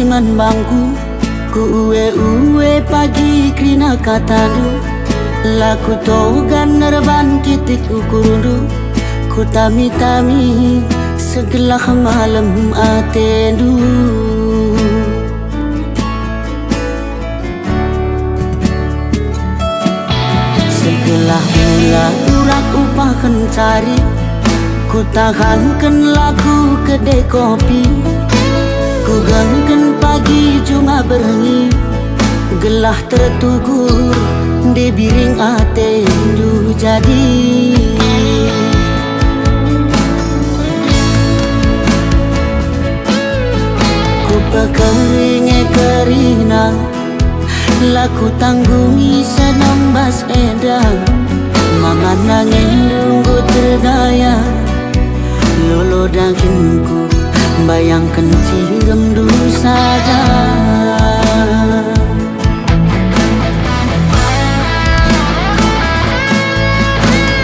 man bangku ku uwe pagi krina katadu laku togan nerban kitik ukurundu ku tami-tami segelah malam atendu segelah mula urak upah kencari ku tahankan laku kedai kopi ku gangkan pagi cuma berengi gelah tertugur di biring atendu jadi ku pekeringe kerina laku tanggungi senambas edang mama nangin nunggu terdaya lolo dagingku bayangkan cirem dulu saja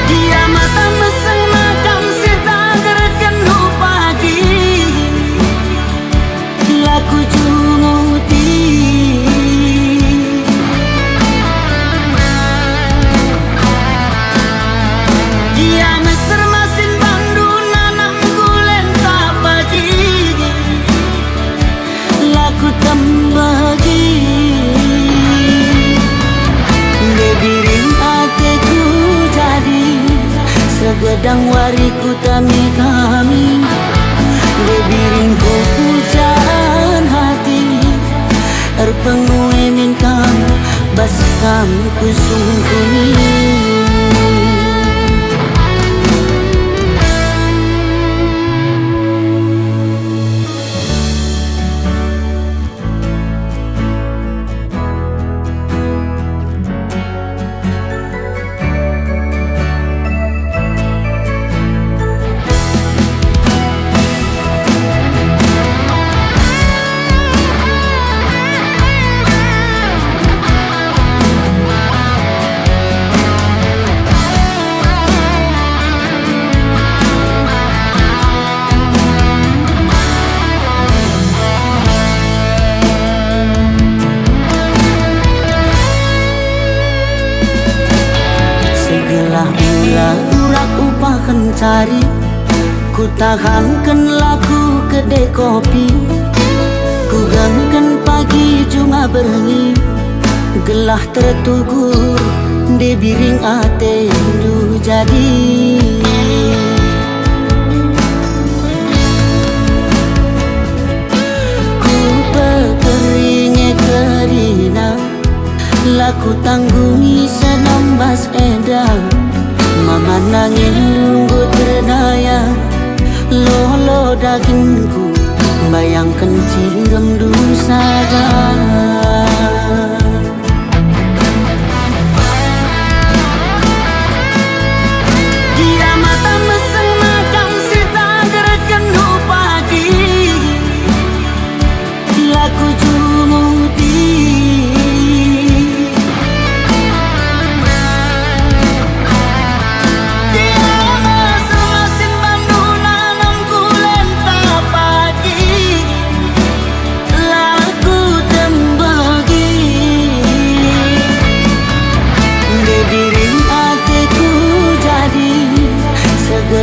dia mata meseng makan setager kenu pagi laku cumuti dia meser masin bandu nanam gulen tak pagi laku tembagi debiring ateku jadi segedang wariku tami-tami debiring ku pujaan hati erpengue minkam baskam kusungkuni mula urak upah kencari ku tahankan laku kedai kopi ku gangkan pagi cuma berengi gelah tertugur di biring atendu jadi ku pekeringe kerina laku tanggungi senambas edang mama nangin nunggu terdaya lolo dagingku bayangkan cirem dulu saja dia mata meseng makan setager kenu pagi laku cumuti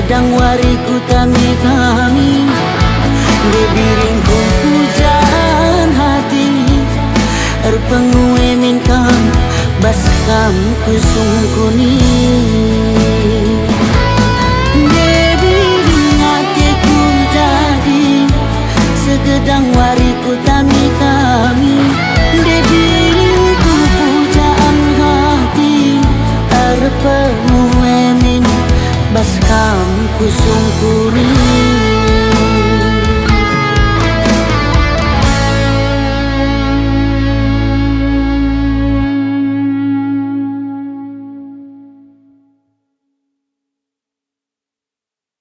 sedang wariku tami-tami debiringku pujaan hati erpengue minkam baskam kusungkuni debiring hatiku jadi segedang wariku tami-tami debiringku pujaan hati erpengue min baskam kusungkuni